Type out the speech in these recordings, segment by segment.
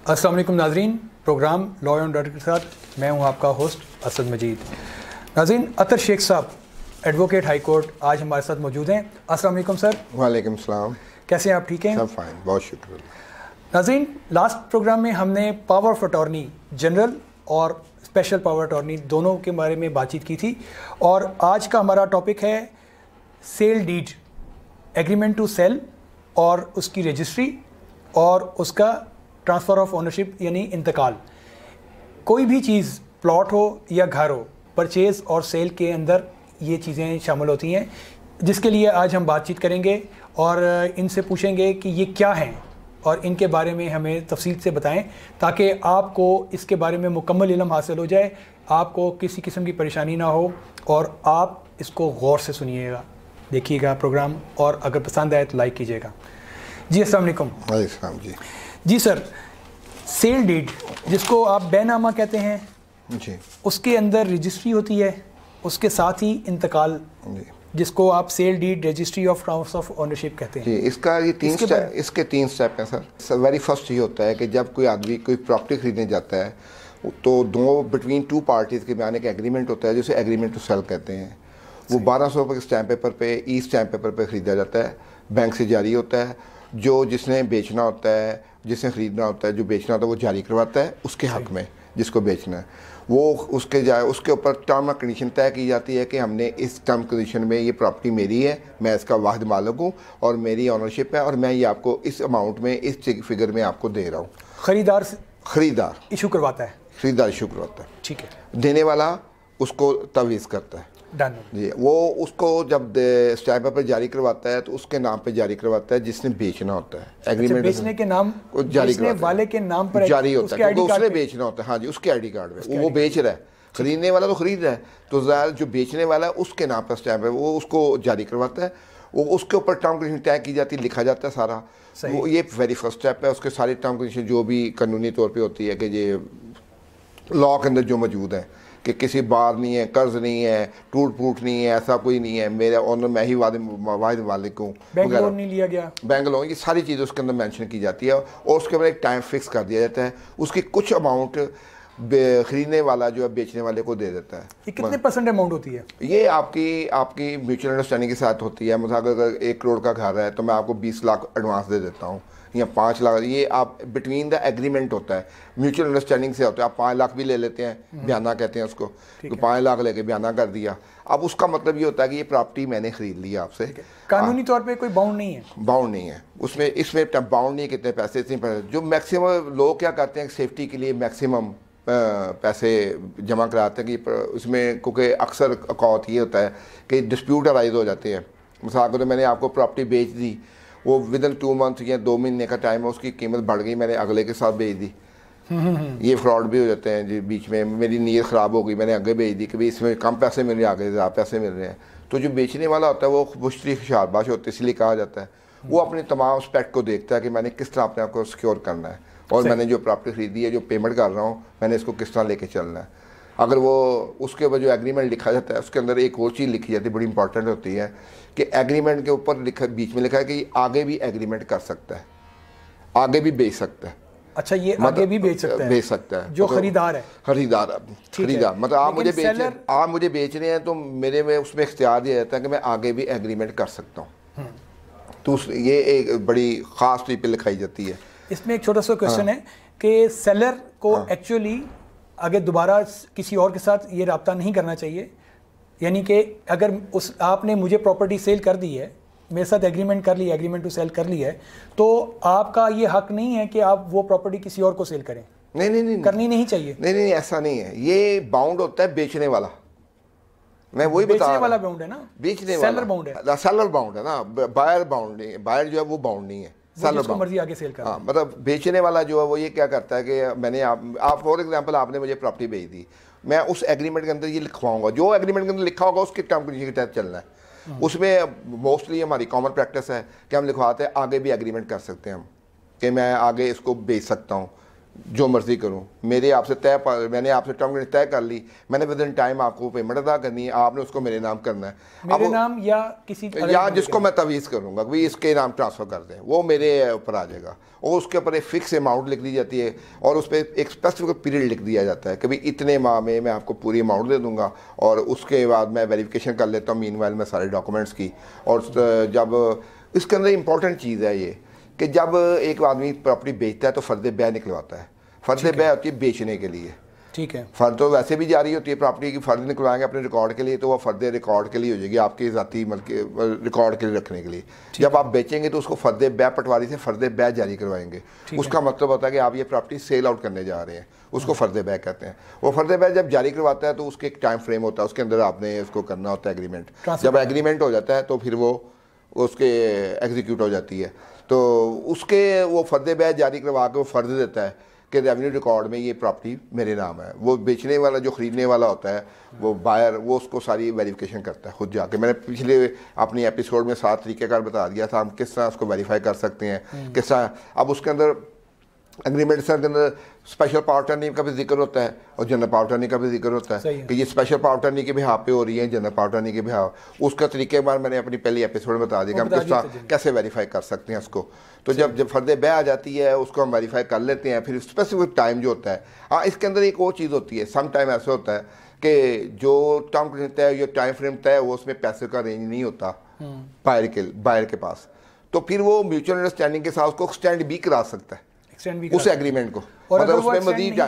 अस्सलाम वालेकुम नाज़रीन, प्रोग्राम लॉ एंड ऑर्डर के साथ मैं हूं आपका होस्ट असद मजीद। नाज़रीन, अतर शेख साहब एडवोकेट हाई कोर्ट आज हमारे साथ मौजूद हैं। अस्सलाम वालेकुम सर। वालेकुम सलाम। कैसे हैं आप? ठीक हैं? सब फाइन, बहुत शुक्रिया। नाज़रीन, लास्ट प्रोग्राम में हमने पावर ऑफ अटॉर्नी जनरल और स्पेशल पावर अटॉर्नी दोनों के बारे में बातचीत की थी और आज का हमारा टॉपिक है sale deed, agreement to sell और उसकी रजिस्ट्री और उसका ट्रांसफ़र ऑफ ओनरशिप यानी इंतकाल। कोई भी चीज़ प्लॉट हो या घर हो, परचेज़ और सेल के अंदर ये चीज़ें शामिल होती हैं, जिसके लिए आज हम बातचीत करेंगे और इनसे पूछेंगे कि ये क्या हैं और इनके बारे में हमें तफसील से बताएं ताकि आपको इसके बारे में मुकम्मल इल्म हासिल हो जाए, आपको किसी किस्म की परेशानी ना हो और आप इसको गौर से सुनिएगा, देखिएगा प्रोग्राम और अगर पसंद आए तो लाइक कीजिएगा। जी अस्सलाम वालेकुम। वालेकुम जी। जी सर, सेल डीड जिसको आप बैनामा कहते हैं जी, उसके अंदर रजिस्ट्री होती है, उसके साथ ही इंतकाल जी, जिसको आप sale deed registry of transfer of ownership कहते हैं। जी। इसके तीन स्टेप हैं सर। वेरी फर्स्ट ये होता है कि जब कोई आदमी कोई प्रॉपर्टी खरीदने जाता है तो बिटवीन टू पार्टीज़ के बयान एक एग्रीमेंट होता है जिसे एग्रीमेंट टू सेल कहते हैं। वो 1200 रुपये के स्टैम्प पेपर पे ई स्टैम्प पेपर पे ख़रीदा जाता है, बैंक से जारी होता है। जो जिसने बेचना होता है, जिसने ख़रीदना होता है, जो बेचना होता है वो जारी करवाता है उसके हक़ में, जिसको बेचना है वो उसके ऊपर टर्म एंड कंडीशन तय की जाती है कि हमने इस टर्म कंडीशन में ये प्रॉपर्टी मेरी है, मैं इसका वाहिद मालिक हूँ और मेरी ऑनरशिप है और मैं ये आपको इस अमाउंट में, इस फिगर में आपको दे रहा हूँ। खरीदार इशू करवाता है। खरीदार इशू करवाता है, ठीक है। देने वाला उसको तवीज़ करता है। डन जी। वो उसको जब स्टैम्प पेपर जारी करवाता है तो उसके नाम पे जारी करवाता है जिसने बेचना होता है। एग्रीमेंट बेचने के नाम जारी बेचने वाले के नाम पर जारी होता है क्योंकि उसने पे बेचना होता है। हाँ जी, उसके आईडी कार्ड में वो बेच रहा है, खरीदने वाला तो खरीद रहा है, तो ज़ाहिर जो बेचने वाला है उसके नाम पर स्टैम्प है, वो उसको जारी करवाता है। वो उसके ऊपर टर्म कंडीशन तय की जाती है, लिखा जाता है सारा। वो ये वेरी फर्स्ट स्टेप है। उसके सारे टर्म कंडीशन जो भी कानूनी तौर पर होती है कि ये लॉ के अंदर जो मौजूद है कि किसी बार नहीं है, कर्ज नहीं है, टूट फूट नहीं है, ऐसा कोई नहीं है, मेरे ऑनर मैं ही वाहिद मालिक हूँ, बैंक लोन नहीं लिया गया, बैंक लोन, ये सारी चीज़ें उसके अंदर मेंशन की जाती है और उसके बाद एक टाइम फिक्स कर दिया जाता है। उसकी कुछ अमाउंट खरीदने वाला जो है बेचने वाले को दे देता है। ये कितने परसेंट अमाउंट होती है? ये आपकी म्यूचुअल अंडरस्टैंडिंग के साथ होती है। मतलब अगर 1 करोड़ का घर है तो मैं आपको 20 लाख एडवांस दे देता हूँ या 5 लाख। ये आप बिटवीन द एग्रीमेंट होता है, म्यूचुअल अंडरस्टैंडिंग से होता है। आप 5 लाख भी ले लेते हैं, बयाना कहते हैं उसको, तो 5 लाख लेके बयाना कर दिया। अब उसका मतलब ये होता है कि ये प्रॉपर्टी मैंने खरीद ली आपसे। कानूनी तौर पे कोई बाउंड नहीं है, बाउंड नहीं है उसमें, इसमें बाउंड नहीं है कितने पैसे, इतने पैसे। जो मैक्सिमम लोग क्या करते हैं सेफ्टी के लिए मैक्सिमम पैसे जमा कराते हैं कि उसमें, क्योंकि अक्सर औकात ये होता है कि डिस्प्यूट अराइज हो जाते हैं। मिसाल को तो मैंने आपको प्रॉपर्टी बेच दी, वो विदिन 2 मंथ या 2 महीने का टाइम है, उसकी कीमत बढ़ गई, मैंने अगले के साथ बेच दी। ये फ्रॉड भी हो जाते हैं जी। बीच में मेरी नीयत ख़राब हो गई, मैंने आगे बेच दी कि भाई इसमें कम पैसे मिल रहे हैं, आगे ज़्यादा पैसे मिल रहे हैं। तो जो बेचने वाला होता है वो मुश्तरी शारबाश होता है, इसलिए कहा जाता है। वो अपने तमाम एस्पेक्ट को देखता है कि मैंने किस तरह अपने आप को सिक्योर करना है और मैंने जो प्रॉपर्टी खरीदी है, जो पेमेंट कर रहा हूँ, मैंने इसको किस तरह लेके चलना है। अगर वो उसके ऊपर जो एग्रीमेंट लिखा जाता है उसके अंदर एक और चीज़ लिखी जाती है, बड़ी इंपॉर्टेंट होती है कि एग्रीमेंट के ऊपर लिखा, बीच में लिखा है कि आगे भी एग्रीमेंट कर सकता है, आगे भी बेच सकता है। अच्छा, ये आगे भी बेच सकता है जो खरीदार है। खरीदार मतलब आप मुझे बेच रहे हैं तो मेरे में उसमें इख्तियार दिया जाता है कि मैं आगे भी एग्रीमेंट कर सकता हूँ। तो ये एक बड़ी ख़ास चीज़ पे लिखाई जाती है। इसमें एक छोटा सा क्वेश्चन है कि सेलर को एक्चुअली अगर दोबारा किसी और के साथ ये रब्ता नहीं करना चाहिए, यानी कि अगर आपने मुझे प्रॉपर्टी सेल कर दी है, मेरे साथ एग्रीमेंट कर लिया, एग्रीमेंट टू सेल कर लिया है, तो आपका ये हक नहीं है कि आप वो प्रॉपर्टी किसी और को सेल करें। नहीं, करनी नहीं चाहिए। नहीं, ऐसा नहीं है। ये बाउंड होता है बेचने वाला। मैं वही बता रहा हूं, वाला बाउंड है ना, बेचने वाला सेलर बाउंड है। सेलर बाउंड है ना, बायर बाउंड नहीं है। बायर जो है वो बाउंड नहीं है, सेलर मर्जी आगे सेल कर। हाँ, मतलब बेचने वाला जो है वो ये क्या करता है कि मैंने आप फॉर एग्जांपल आपने मुझे प्रॉपर्टी बेच दी, मैं उस एग्रीमेंट के अंदर ये लिखवाऊंगा, जो एग्रीमेंट के अंदर लिखा होगा उसके टर्म कंडीशन के तहत चलना है। उसमें मोस्टली हमारी कॉमन प्रैक्टिस है कि हम लिखवाते हैं आगे भी एग्रीमेंट कर सकते हैं हम, कि मैं आगे इसको बेच सकता हूँ जो मर्जी करूं, मेरे आपसे मैंने आपसे टर्म तय कर ली, मैंने विद इन टाइम आपको पेमेंट अदा करनी है, आपने उसको मेरे नाम करना है, मेरे नाम या किसी या जिसको मैं तवीज़ करूंगा भाई इसके नाम ट्रांसफ़र कर दें, वो मेरे ऊपर आ जाएगा। और उसके ऊपर एक फ़िक्स अमाउंट लिख दी जाती है और उस पर एक स्पेसिफिक पीरियड लिख दिया जाता है कि भाई इतने माह में मैं आपको पूरी अमाउंट दे दूंगा, और उसके बाद मैं वेरिफिकेशन कर लेता हूँ मीनवाइल में सारे डॉक्यूमेंट्स की। और जब इसके अंदर इंपॉर्टेंट चीज़ है ये कि जब एक आदमी प्रॉपर्टी बेचता है तो फ़र्द बैय निकलवाता है। फ़र्द बैय होती है बेचने के लिए, ठीक है। फ़र्द तो वैसे भी जारी होती है, प्रॉपर्टी की फ़र्द निकलवाएंगे अपने रिकॉर्ड के लिए तो वह फ़र्द रिकॉर्ड के लिए हो जाएगी, आपके ज़ाती रिकॉर्ड के लिए रखने के लिए। जब आप बेचेंगे तो उसको फ़र्द बैय पटवारी से फ़र्द बैय जारी करवाएंगे। उसका मतलब होता है कि आप ये प्रॉपर्टी सेल आउट करने जा रहे हैं, उसको फ़र्द बैय कहते हैं। वो फ़र्द बैय जब जारी करवाता है तो उसके एक टाइम फ्रेम होता है, उसके अंदर आपने उसको करना होता है एग्रीमेंट। जब एग्रीमेंट हो जाता है तो फिर वो उसके एग्जीक्यूट हो जाती है, तो उसके वो फ़र्द बैय जारी करवा के वो फ़र्ज देता है कि रेवेन्यू रिकॉर्ड में ये प्रॉपर्टी मेरे नाम है। वो बेचने वाला जो ख़रीदने वाला होता है वो बायर, वो उसको सारी वेरिफिकेशन करता है खुद जाके। मैंने पिछले अपनी एपिसोड में 7 तरीक़ेकार बता दिया था हम किस तरह उसको वेरीफाई कर सकते हैं, किस तरह। अब उसके अंदर एग्रीमेंट के अंदर स्पेशल पावर अटॉर्नी का भी जिक्र होता है और जनरल पावर अटॉर्नी का भी जिक्र होता है कि ये स्पेशल पावर अटॉर्नी के बिहाफ पे हो रही है, जनरल पावर अटॉर्नी के बिहाफ। उसका तरीके बार मैंने अपनी पहली एपिसोड में बता दिया कि हम किस तरह कैसे वेरीफाई कर सकते हैं उसको। तो जब फ़र्द बैय आ जाती है उसको हम वेरीफाई कर लेते हैं। फिर स्पेसिफिक टाइम जो होता है, हाँ इसके अंदर एक और चीज़ होती है, सम टाइम ऐसा होता है कि जो टर्म तय या टाइम फ्रेम तय वो उसमें पैसे का रेंज नहीं होता बायर के पास, तो फिर वो म्यूचुअल अंडरस्टैंडिंग के साथ उसको एक्सटेंड भी करा सकता है उस एग्रीमेंट को। और मतलब उसमें मजीद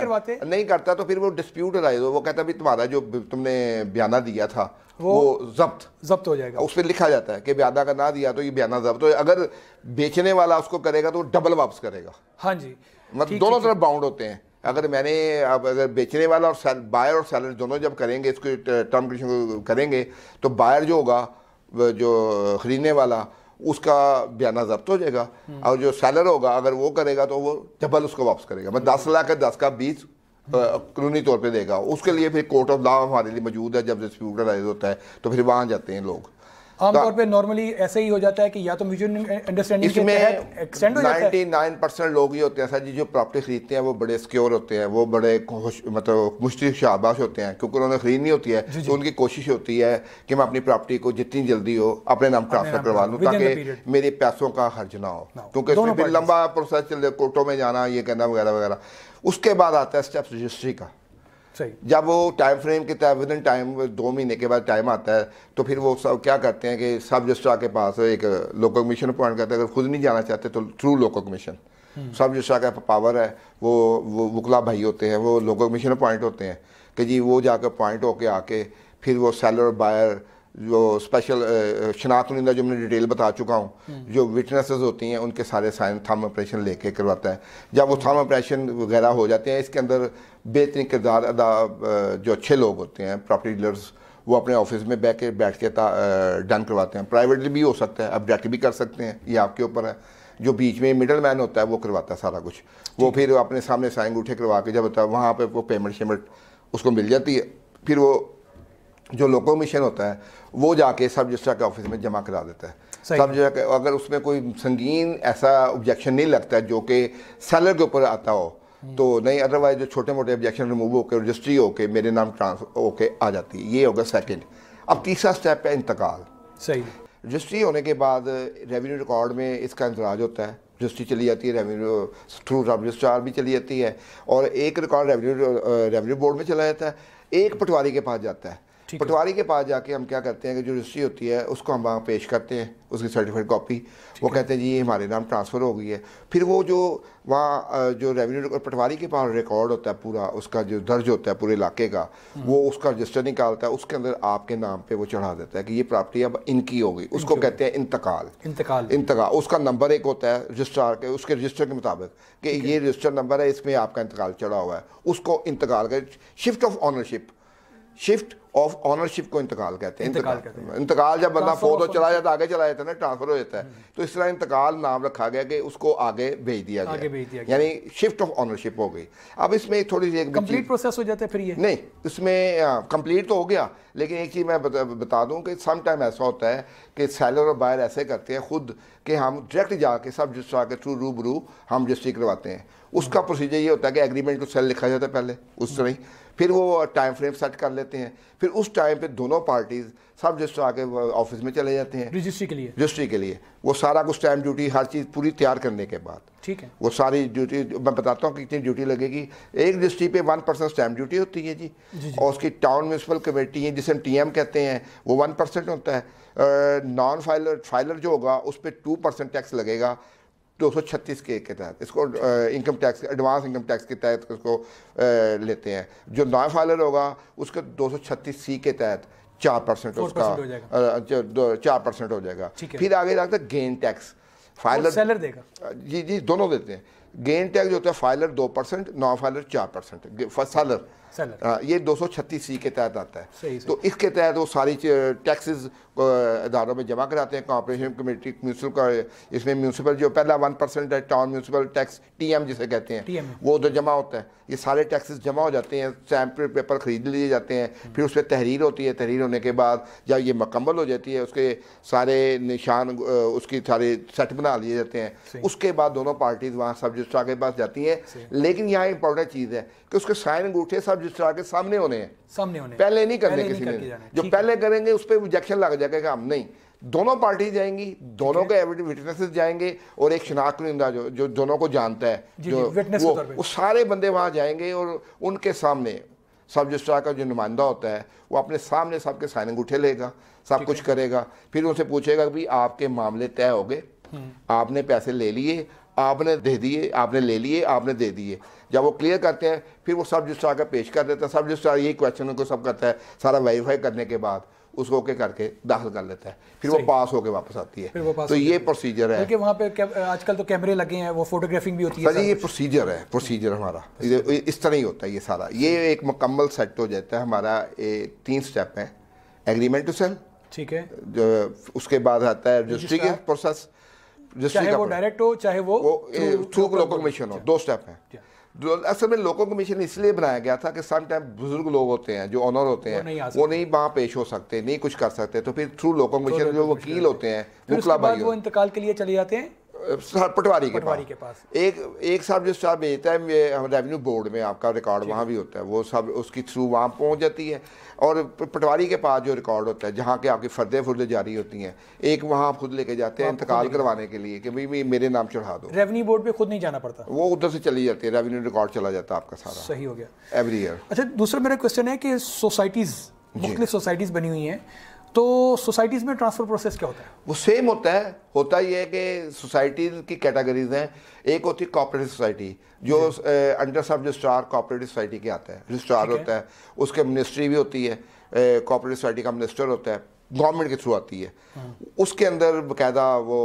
नहीं करता तो फिर वो डिस्प्यूट राइज हो, वो कहता है तुम्हारा जो तुमने बयाना दिया था वो जब्त हो जाएगा। उस पर लिखा जाता है कि बयाना का ना दिया तो ये बयाना जब्त हो। अगर बेचने वाला उसको करेगा तो डबल वापस करेगा। हाँ जी, मतलब दोनों तरफ बाउंड होते हैं। अगर बेचने वाला और बायर और सेलर दोनों जब करेंगे इसको टर्म कंडीशन करेंगे तो बायर जो होगा, जो खरीदने वाला, उसका बयाना जब्त हो जाएगा, और जो सेलर होगा अगर वो करेगा तो वो डबल उसको वापस करेगा। मतलब 10 लाख का 10 का 20 कानूनी तौर पे देगा। उसके लिए फिर कोर्ट ऑफ लॉ हमारे लिए मौजूद है। जब डिस्प्यूट राइज होता है तो फिर वहाँ जाते हैं लोग। आमतौर पे नॉर्मली ऐसे ही हो जाता है कि या तो म्यूचुअल अंडरस्टैंडिंग के तहत एक्सटेंड हो जाता है। 99% लोग ये होते हैं सर जी जो प्रॉपर्टी खरीदते हैं वो बड़े सिक्योर होते हैं, वो बड़े मतलब मुश्किल शाबाश होते हैं क्योंकि उन्होंने खरीदनी होती है। तो उनकी कोशिश होती है कि मैं अपनी प्रॉपर्टी को जितनी जल्दी हो अपने नाम ट्रांसफर करवा लूँ ताकि मेरे पैसों का खर्च ना हो, क्योंकि इसमें फिर लंबा प्रोसेस चल कोर्टों में जाना, ये करना वगैरह वगैरह। उसके बाद आता है स्टेप रजिस्ट्री का। जब वो टाइम फ्रेम के तहत विद इन टाइम 2 महीने के बाद टाइम आता है तो फिर वो सब क्या करते हैं कि सब रजिस्ट्रार के पास एक लोकल कमीशन अपॉइंट करते हैं। अगर खुद नहीं जाना चाहते तो थ्रू लोकल कमीशन, सब रजिस्ट्रार का पावर है, वो वकला भाई होते हैं, वो लोकल कमीशन अपॉइंट होते हैं कि जी वो जाकर अपॉइंट होके आके फिर वो सेलर बायर जो स्पेशल शनाख्त नुमाइंदा जो मैंने डिटेल बता चुका हूँ, जो विटनेसेस होती हैं उनके सारे साइन थंब ऑपरेशन लेके करवाता है। जब वो थंब ऑपरेशन वगैरह हो जाते हैं, इसके अंदर बेहतरीन किरदार अदा जो अच्छे लोग होते हैं प्रॉपर्टी डीलर्स, वो अपने ऑफिस में बैठ के डन करवाते हैं। प्राइवेटली भी हो सकता है, आप डायरेक्ट भी कर सकते हैं, ये आपके ऊपर है। जो बीच में मिडल मैन होता है वो करवाता है सारा कुछ, वो फिर अपने सामने साइन अंगूठे करवा के जब होता है वहाँ पर वो पेमेंट शेमेंट उसको मिल जाती है। फिर वो जो लोकल कमीशन होता है वो जाके सब रजिस्ट्रार के ऑफिस में जमा करा देता है। सब जगह अगर उसमें कोई संगीन ऐसा ऑब्जेक्शन नहीं लगता है जो कि सेलर के ऊपर आता हो तो नहीं, अदरवाइज जो छोटे मोटे ऑब्जेक्शन रिमूव होकर रजिस्ट्री होकर मेरे नाम ट्रांसफर होके आ जाती है। ये होगा सेकंड। अब तीसरा स्टेप है इंतकाल। सही। रजिस्ट्री होने के बाद रेवेन्यू रिकॉर्ड में इसका इंतराज होता है, रजिस्ट्री चली जाती है, रेवेन्यू थ्रू रजिस्ट्रार भी चली जाती है, और एक रिकॉर्ड रेवेन्यू बोर्ड में चला जाता है, एक पटवारी के पास जाता है। पटवारी के पास जाके हम क्या करते हैं कि जो रजिस्ट्री होती है उसको हम वहाँ पेश करते हैं, उसकी सर्टिफाइड कॉपी, वो कहते हैं जी ये हमारे नाम ट्रांसफ़र हो गई है। फिर वो जो वहाँ जो रेवेन्यू पटवारी के पास रिकॉर्ड होता है पूरा, उसका जो दर्ज होता है पूरे इलाके का, वो उसका रजिस्टर निकालता है, उसके अंदर आपके नाम पे वो चढ़ा देता है कि ये प्रॉपर्टी अब इनकी हो गई। उसको कहते हैं इंतकाल। उसका नंबर एक होता है रजिस्ट्रार के, उसके रजिस्टर के मुताबिक कि ये रजिस्टर नंबर है, इसमें आपका इंतकाल चढ़ा हुआ है, उसको इंतकाल का shift of ownership, shift of ownership को इंतकाल कहते हैं। इंतकाल जब बंदा फोत हो चला जाता है, आगे चला जाता है ना, ट्रांसफर हो जाता है, तो इस तरह इंतकाल नाम रखा गया कि उसको आगे भेज दिया गया, यानी शिफ्ट ऑफ ऑनरशिप हो गई। अब इसमें थोड़ी सी कंप्लीट प्रोसेस हो जाता है फिर ये नहीं, इसमें कंप्लीट तो हो गया, लेकिन एक चीज़ मैं बता दूं कि सम टाइम ऐसा होता है कि सेलर और बायर ऐसे करते हैं खुद कि हम डायरेक्ट जाके सब रजिस्ट्रार के थ्रू रूबरू हम रजिस्ट्री करवाते हैं। उसका प्रोसीजर ये होता है कि एग्रीमेंट टू सेल लिखा जाता है पहले उस तरह ही, फिर वो टाइम फ्रेम सेट कर लेते हैं, फिर उस टाइम पे दोनों पार्टीज सब रजिस्ट्रार के ऑफिस में चले जाते हैं रजिस्ट्री के लिए। वो सारा कुछ टाइम ड्यूटी हर चीज़ पूरी तैयार करने के बाद, ठीक है, वो सारी ड्यूटी मैं बताता हूँ कितनी ड्यूटी लगेगी। एक रजिस्ट्री पे 1% स्टैम्प ड्यूटी होती है जी, और उसकी टाउन म्यूनसिपल कमेटी है जिसे हम TM कहते हैं, वो 1% होता है। नॉन फाइलर जो होगा उस पर 2% टैक्स लगेगा 236 के तहत। इसको income tax, advance income tax के तहत इसको लेते हैं। जो नॉन फाइलर होगा उसके 236C के तहत 4% उसका 4% हो जाएगा। फिर आगे जाता है गेन टैक्स, फाइलर सेलर देगा, जी दोनों देते हैं। गेन टैक्स जो होता है फाइलर 2%, नॉन फाइलर 4%, सेलर ये 236C के तहत आता है। सही। तो इसके तहत वो सारी टैक्सेस इदारों में जमा कराते हैं, कॉर्पोरेशन कमेटी म्यूनसिपल का, इसमें म्यूनसिपल जो पहला 1% है टाउन म्यूनसिपल टैक्स TM जिसे कहते हैं, वो उधर जमा होता है। ये सारे टैक्सेस जमा हो जाते हैं, स्टैम्प पेपर खरीद लिए जाते हैं, फिर उस पर तहरीर होती है। तहरीर होने के बाद जब ये मुकम्मल हो जाती है, उसके सारे निशान उसकी सारे सेट बना लिए जाते हैं। उसके बाद दोनों पार्टीज वहाँ सब रजिस्ट्रार के पास जाती हैं, लेकिन यहाँ इंपॉर्टेंट चीज़ है कि उसके साइन अंगूठे सब रजिस्ट्रार के सामने होने हैं, पहले नहीं करने किसी ने। जो पहले करेंगे उस पर ऑब्जेक्शन लग जाएगा कि हम नहीं, दोनों पार्टी जाएंगी, दोनों के विटनेसेस जाएंगे, और एक शनाख्त कुनिंदा जो दोनों को जानता है, जो वो सारे बंदे वहाँ जाएंगे, और उनके सामने सब रजिस्ट्रार का जो नुमाइंदा होता है वो अपने सामने सबके साइन अंगूठे लेगा, सब कुछ करेगा। फिर उनसे पूछेगा कि भाई आपके मामले तय हो गए, आपने पैसे ले लिए, आपने दे दिए, आपने ले लिए, आपने दे दिए। जब वो क्लियर करते हैं फिर वो सब रजिस्ट्रार का पेश कर देता है। सब रजिस्ट्रार यही क्वेश्चन को सब करता है, सारा वेरीफाई करने के बाद उसको ओके करके दाखिल कर लेता है, फिर वो पास होके वापस आती है। तो ये प्रोसीजर है। वहाँ पे आजकल तो कैमरे लगे हैं, वो फोटोग्राफिंग भी होती है। सर ये प्रोसीजर है, प्रोसीजर हमारा इस तरह ही होता है। ये सारा ये एक मुकम्मल सेट हो जाता है हमारा। 3 स्टेप है, एग्रीमेंट टू सेल, ठीक है, उसके बाद आता है रजिस्ट्री के प्रोसेस, चाहे वो डायरेक्ट हो चाहे वो थ्रू लोकल कमीशन हो, 2 स्टेप हैं। असल में लोकल कमीशन इसलिए बनाया गया था कि सम टाइम बुजुर्ग लोग होते हैं जो ऑनर होते हैं, वो नहीं वहाँ पेश हो सकते, नहीं कुछ कर सकते, तो फिर थ्रू लोकल कमीशन जो वकील होते हैं वो इंतकाल के लिए चले जाते हैं पटवारी के पास। एक सब रजिस्ट्रार भेजता है रेवेन्यू बोर्ड में, आपका रिकॉर्ड वहाँ भी होता है, वो सब उसकी थ्रू वहाँ पहुँच जाती है। और पटवारी के पास जो रिकॉर्ड होता है जहाँ के आपकी फर्दे जारी होती हैं, एक वहाँ खुद लेके जाते हैं इंतकाल करवाने के लिए कि भाई मेरे नाम चढ़ा दो। रेवेन्यू बोर्ड पे खुद नहीं जाना पड़ता, वो उधर से चली जाती है, रेवेन्यू रिकॉर्ड चला जाता है आपका सारा। सही हो गया, एवरी ईयर। अच्छा, दूसरा मेरा क्वेश्चन है कि सोसाइटीज़, मुख्तलिफ सोसाइटीज़ बनी हुई हैं, तो सोसाइटीज़ में ट्रांसफ़र प्रोसेस क्या होता है? वो सेम होता है। होता ये है कि सोसाइटीज़ की कैटेगरीज हैं। एक होती है कोऑपरेटिव सोसाइटी, जो under sub registrar cooperative society के आता है, रजिस्ट्रार होता है, उसके मिनिस्ट्री भी होती है, कोऑपरेटिव सोसाइटी का मिनिस्टर होता है, गवर्नमेंट के थ्रू आती है। उसके अंदर बाकायदा वो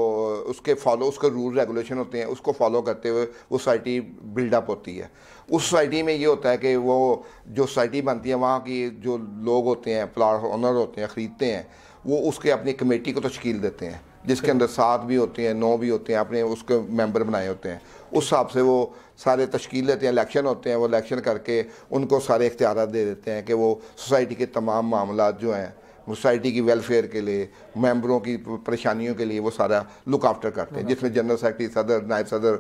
उसके रूल रेगुलेशन होते हैं, उसको फॉलो करते हुए वो सोसाइटी बिल्डअप होती है। उस सोसाइटी में ये होता है कि वो जो सोसाइटी बनती है, वहाँ की जो लोग होते हैं, प्लाट ओनर होते हैं, ख़रीदते हैं, वो उसके अपनी कमेटी को तश्कील देते हैं, जिसके अंदर 7 भी होते हैं, 9 भी होते हैं, अपने उसके मेंबर बनाए होते हैं। उस हिसाब से वो सारे तश्कील देते हैं, इलेक्शन होते हैं, वो इलेक्शन करके उनको सारे इख्तियार दे देते हैं कि वो सोसाइटी के तमाम मामला जो हैं, सोसाइटी की वेलफेयर के लिए, मेंबरों की परेशानियों के लिए वो सारा लुक आफ्टर करते हैं, जिसमें जनरल सेक्रेटरी, सदर, नायब सदर,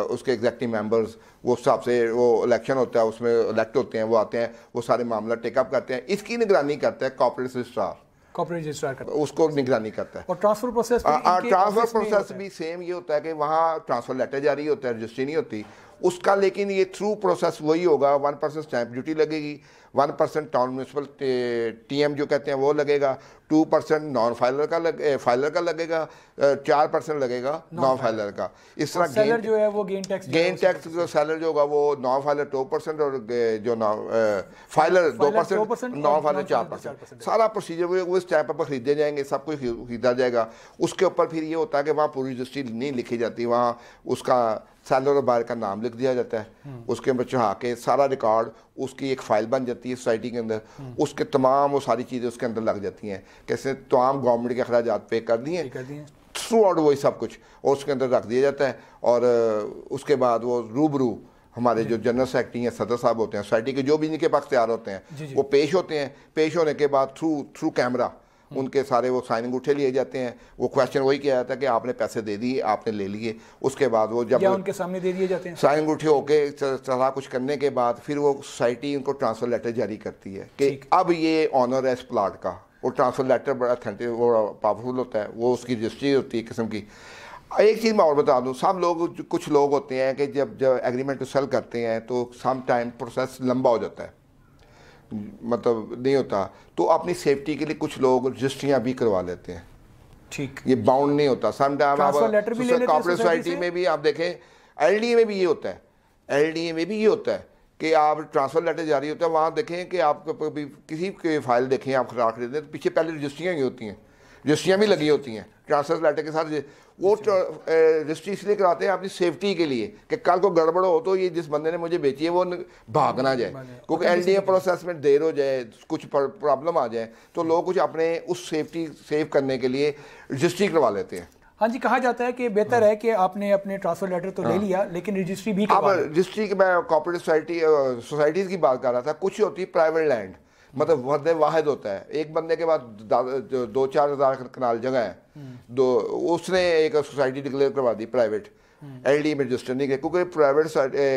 उसके एग्जेक्टिव मेंबर्स, वो हिसाब से वो इलेक्शन होता है, उसमें इलेक्ट होते हैं, वो आते हैं, वो सारे मामला टेकअप करते हैं। इसकी निगरानी करता है कॉर्पोरेट रजिस्ट्रार करता है, उसको निगरानी करता है। और ट्रांसफर प्रोसेस भी सेम ये होता है कि वहाँ ट्रांसफर लेटर जारी होता है, रजिस्ट्री नहीं होती उसका, लेकिन ये थ्रू प्रोसेस वही होगा। 1% स्टैंप ड्यूटी लगेगी, 1% टाउन म्यूनसिपल TM जो कहते हैं वो लगेगा, 2% नॉन फाइलर का फाइलर का लगेगा, 4% लगेगा नॉन फाइलर का। इस तरह सेलर जो है वो गेन टैक्स जो सेलर जो होगा वो नॉन फाइलर 2% और जो फाइलर 2%, नॉन फाइलर 4%। सारा प्रोसीजर वो इस टाइप पर खरीदे जाएंगे, सब कुछ खरीदा जाएगा। उसके ऊपर फिर ये होता है कि वहाँ पूरी रजिस्ट्री नहीं लिखी जाती, वहाँ उसका सेलर और बायर का नाम लिख दिया जाता है, उसके ऊपर चढ़ा के सारा रिकॉर्ड उसकी एक फ़ाइल बन जाती है सोसाइटी के अंदर, उसके तमाम वो सारी चीज़ें उसके अंदर लग जाती हैं, कैसे तमाम गवर्नमेंट के अखराजात पे कर दिए थ्रू आउट वही सब कुछ, और उसके अंदर रख दिया जाता है। और उसके बाद वो रूबरू हमारे जो जनरल सेक्रेटरी हैं, सदर साहब होते हैं, सोसाइटी के जो भी इनके पास तैयार होते हैं, वो पेश होते हैं। पेश होने के बाद थ्रू कैमरा उनके सारे वो साइन अंगूठे लिए जाते हैं। वो क्वेश्चन वही किया जाता है कि आपने पैसे दे दिए, आपने ले लिए। उसके बाद वो जब उनके सामने दे दिए जाते हैं, साइन अंगूठे होके सारा कुछ करने के बाद फिर वो सोसाइटी उनको ट्रांसफर लेटर जारी करती है कि अब ये ऑनर है इस प्लाट का। वो ट्रांसफर लेटर बड़ा अथेंटिक, वो पावरफुल होता है, वो उसकी रजिस्ट्री होती है किस्म की। एक चीज़ मैं और बता दूँ, सब लोग, कुछ लोग होते हैं कि जब एग्रीमेंट टू सेल करते हैं तो सम टाइम प्रोसेस लंबा हो जाता है, मतलब नहीं होता, तो अपनी सेफ्टी के लिए कुछ लोग रजिस्ट्रियाँ भी करवा लेते हैं। ठीक, ये बाउंड नहीं होता। सम टाइम आप कॉर्पोरेट सोसाइटी में भी आप देखें, एलडीए में भी ये होता है, एलडीए में भी ये होता है कि आप ट्रांसफ़र लेटर जारी होता है, वहाँ देखें कि आप किसी की फाइल देखें, आप खराब खरीदें तो पीछे पहले रजिस्ट्रियाँ ही होती हैं, रजिस्ट्रियाँ भी लगी होती हैं ट्रांसफ़र लेटर के साथ। वो रजिस्ट्री इसलिए कराते हैं अपनी सेफ्टी के लिए कि कल को गड़बड़ हो तो ये जिस बंदे ने मुझे बेची है वो भाग ना जाए, क्योंकि एलडीए प्रोसेस में देर हो जाए, कुछ प्रॉब्लम आ जाए, तो लोग कुछ अपने उस सेफ्टी सेव करने के लिए रजिस्ट्री करवा लेते हैं। हाँ जी, कहा जाता है कि बेहतर है कि आपने अपने ट्रांसफर लेटर तो ले लिया, लेकिन रजिस्ट्री भी अब रजिस्ट्री की, मैं कॉर्पोरेट सोसाइटीज़ की बात कर रहा था, कुछ होती है प्राइवेट लैंड, मतलब वर्द वाहिद होता है, एक बंदे के बाद 2-4 हज़ार कनाल जगह है, उसने एक सोसाइटी डिक्लेयर करवा दी प्राइवेट, एलडी में रजिस्टर नहीं किया, क्योंकि private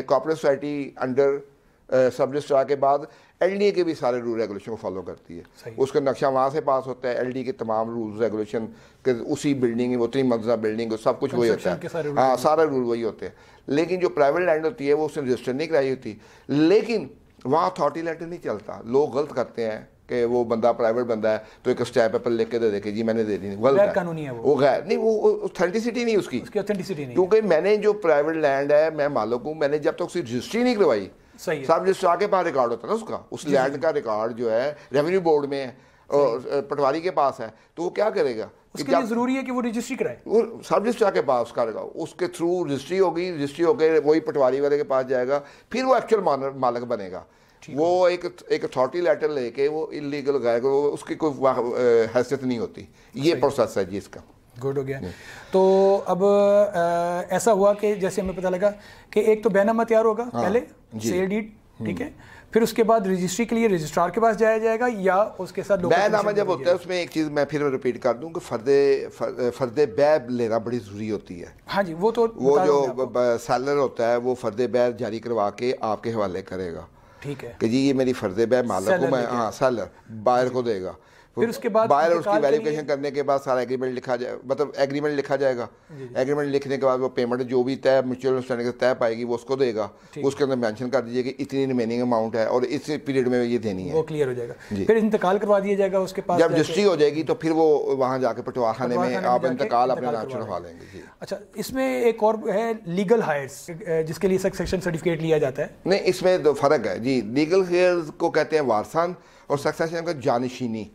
corporate society under sub registrar के बाद एलडी के भी सारे रूल रेगुलेशन को फॉलो करती है। उसका नक्शा वहाँ से पास होता है, एलडी के तमाम रूल्स रेगुलेशन के उसी बिल्डिंग, वो 3 मंजिला बिल्डिंग, सब कुछ वही होता है, हाँ सारे रूल वही होते हैं। लेकिन जो प्राइवेट लैंड होती है वो उसने रजिस्टर नहीं कराई होती, लेकिन वहाँ अथॉरिटी लेटर नहीं चलता। लोग गलत करते हैं कि वो बंदा प्राइवेट बंदा है तो एक स्टैम्प पेपर लिख के दे दे कि जी मैंने दे दी, गलत है, कानूनी है वो गैर नहीं, वो ऑथेंटिसिटी नहीं उसकी ऑथेंटिसिटी नहीं, क्योंकि मैंने जो प्राइवेट लैंड है, मैं मालिक हूँ, मैंने जब तक उसकी रजिस्ट्री नहीं करवाई, सब रजिस्ट्रार के पास रिकॉर्ड होता है ना उसका, उस लैंड का रिकॉर्ड जो है रेवेन्यू बोर्ड में है और पटवारी के पास है, तो वो क्या करेगा, उसके लिए जरूरी है कि वो रजिस्ट्री कराए, वो सब रजिस्ट्रार के पास करेगा, उसके थ्रू रजिस्ट्री होगी, रजिस्ट्री होकर वही पटवारी वाले के पास जाएगा, फिर वो एक्चुअल मालिक बनेगा। वो एक अथॉरिटी लेटर लेके वो इलीगल गाएगा, वो उसकी कोई हैसियत नहीं होती। ये प्रोसेस है जी इसका। गुड हो गया। तो अब ऐसा हुआ कि जैसे हमें पता लगा कि एक तो बैनामा तैयार होगा, पहले सेल डीड, ठीक है, फिर उसके बाद रजिस्ट्री के लिए रजिस्ट्रार के पास जाया जाएगा या उसके साथ बैनामा जब होता है उसमें एक चीज़ मैं फिर रिपीट कर दूं कि फर्दे बैब लेना बड़ी ज़रूरी होती है। हाँ जी, वो तो वो जो सेलर होता है वो फर्दे बैब जारी करवा के आपके हवाले करेगा, ठीक है, कि जी ये मेरी फर्दे बैब मालिक को मैं, हाँ सेलर बायर को देगा, फिर उसके बाद बायर उसकी वेरिफिकेशन करने के बाद सारा एग्रीमेंट लिखा जाए, मतलब एग्रीमेंट लिखा जाएगा, एग्रीमेंट लिखने के बाद वो पेमेंट जो भी तय म्यूचुअल अंडरस्टैंडिंग से तय पाएगी वो उसको देगा, उसके अंदर मेंशन कर दीजिए कि इतनी रिमेनिंग अमाउंट है और इस पीरियड में ये देनी है, वो क्लियर हो जाएगा। फिर इंतकाल करवा दिया जाएगा उसके पास, जब रजिस्ट्री हो जाएगी तो फिर वो वहाँ जाके पटवार खाने में आप इंतकाल अपने नाम छुड़वा लेंगे। अच्छा, इसमें एक और है लीगल हायर्स, जिसके लिए सक्सेशन सर्टिफिकेट लिया जाता है। नहीं, इसमें दो फर्क है जी, लीगल हायर्स को कहते हैं वारसान और सक्सेशन का जानशीनी,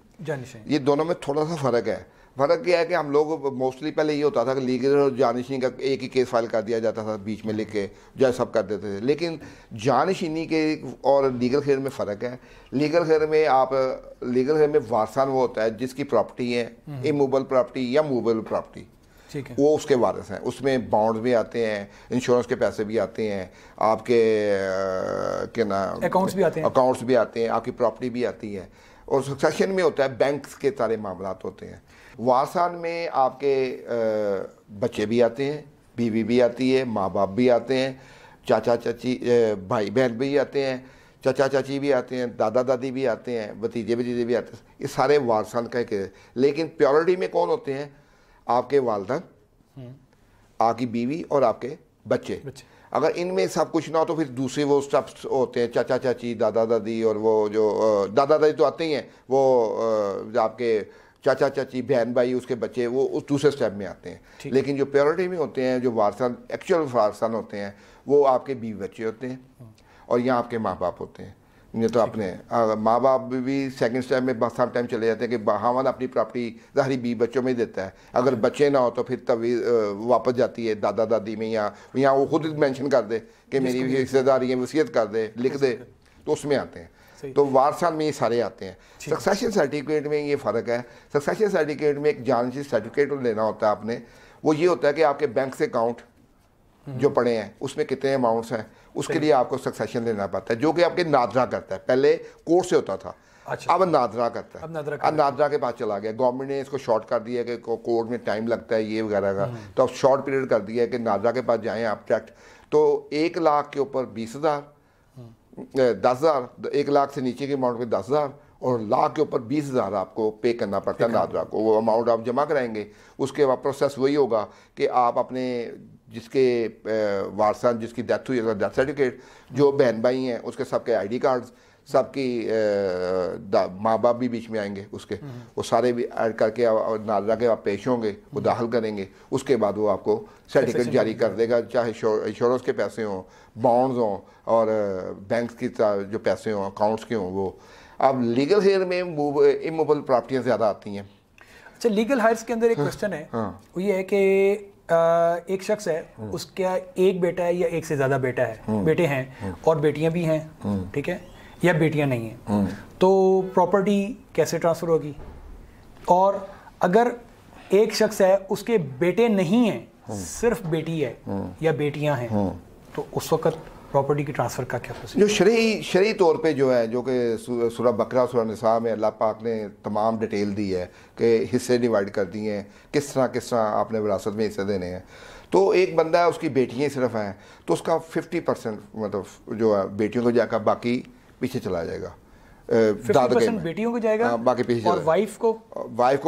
ये दोनों में थोड़ा सा फ़र्क है। फ़र्क क्या है कि हम लोग मोस्टली पहले ये होता था कि लीगल और जानशीनी का एक ही केस फाइल कर दिया जाता था, बीच में लिख के जज सब कर देते थे, लेकिन जानशीनी के और लीगल खेर में फ़र्क है। लीगल खेर में वारसान वो होता है जिसकी प्रॉपर्टी है, इमूवेबल प्रॉपर्टी या मूवेबल प्रॉपर्टी, ठीक है, वो उसके वारिस हैं, उसमें बॉन्ड भी आते हैं, इंश्योरेंस के पैसे भी आते हैं, आपके क्या नाम अकाउंट्स भी आते हैं, आपकी प्रॉपर्टी भी आती है। और सक्सेशन में होता है बैंक्स के सारे मामलात होते हैं। वारसान में आपके बच्चे भी आते हैं, बीवी भी आती है, माँ बाप भी आते हैं, चाचा चाची भाई बहन भी आते हैं, चाचा चाची भी आते हैं, दादा दादी भी आते हैं, भतीजे भतीजे भी आते हैं, ये सारे वारसान का एक। लेकिन प्योरिटी में कौन होते हैं? आपके वालिदैन, आपकी बीवी और आपके बच्चे। अगर इनमें सब कुछ ना हो तो फिर दूसरे वो स्टेप्स होते हैं, चाचा चाची, दादा दादी, और वो जो दादा दादी तो आते ही हैं, वो आपके चाचा चाची बहन भाई उसके बच्चे वो उस दूसरे स्टेप में आते हैं। लेकिन जो प्रायोरिटी में होते हैं, जो वारसान एक्चुअल वारसान होते हैं, वो आपके बीवी बच्चे होते हैं और यहाँ आपके माँ बाप होते हैं। ये तो अपने माँ बाप भी सेकंड स्टेप में सम टाइम चले जाते हैं कि हावन अपनी प्रॉपर्टी ज़ाहिरी बीवी बच्चों में ही देता है। अगर बच्चे ना हो तो फिर तभी वापस जाती है दादा दादी में, या यहाँ वो खुद मेंशन कर दे कि मेरी हिस्सेदारी है, वसीयत कर दे, लिख दे, तो उसमें आते हैं। तो वारसान में ये सारे आते हैं। सक्सेशन सर्टिफिकेट में ये फ़र्क है। सक्सेशन सर्टिफिकेट में एक जानशी सर्टिफिकेट लेना होता है आपने, वो ये होता है कि आपके बैंक से अकाउंट जो पड़े हैं उसमें कितने अमाउंट्स हैं, उसके लिए आपको सक्सेशन लेना पड़ता है, जो कि आपके नादरा करता है। पहले कोर्ट से होता था, अच्छा। अब नादरा करता है। अब नादरा के पास चला गया, गवर्नमेंट ने इसको शॉर्ट कर दिया कि कोर्ट में टाइम लगता है ये वगैरह का, तो अब शॉर्ट पीरियड कर दिया है कि नादरा के पास जाएँ आप डायरेक्ट। तो 1 लाख के ऊपर 20,000, 10,000, 1 लाख से नीचे के अमाउंट पे 10,000 और लाख के ऊपर 20,000 आपको पे करना पड़ता है नादरा को। वो अमाउंट आप जमा कराएंगे, उसके बाद प्रोसेस वही होगा कि आप अपने जिसके वारसान जिसकी डेथ हुई है, डेथ सर्टिफिकेट, जो बहन भाई हैं उसके सबके आईडी कार्ड्स, सबकी माँ बाप भी बीच में आएंगे उसके, वो सारे भी ऐड करके नादरा के आप पेश होंगे, वो दाखिल करेंगे। उसके बाद वो आपको सर्टिफिकेट जारी कर देगा, चाहे इंश्योरेंस के पैसे हों, बॉन्ड्स हों और बैंक की जो पैसे हों, अकाउंट्स के हों। वो अब लीगल हेयर में इमूवेबल प्रॉपर्टियाँ ज़्यादा आती हैं। अच्छा, लीगल हायर्स के अंदर एक क्वेश्चन है, वो ये है कि एक शख्स है, उसका एक बेटा है या एक से ज़्यादा बेटे हैं और बेटियां भी हैं, ठीक है, या बेटियां नहीं हैं, तो प्रॉपर्टी कैसे ट्रांसफ़र होगी? और अगर एक शख्स है उसके बेटे नहीं हैं, सिर्फ बेटी है या बेटियां हैं, तो उस वक्त प्रॉपर्टी की ट्रांसफ़र का क्या प्रोसीजर? जो शरई तौर पे जो है, जो कि सूरह बकरा सूरह निसा में अल्लाह पाक ने तमाम डिटेल दी है कि हिस्से डिवाइड कर दिए हैं, किस तरह आपने विरासत में हिस्से देने हैं। तो एक बंदा है, उसकी बेटियाँ सिर्फ हैं, तो उसका 50% मतलब जो है बेटियों को जाकर बाकी पीछे चला जाएगा। 50% बेटियों को जाएगा, बाकी पीछे। और वाइफ को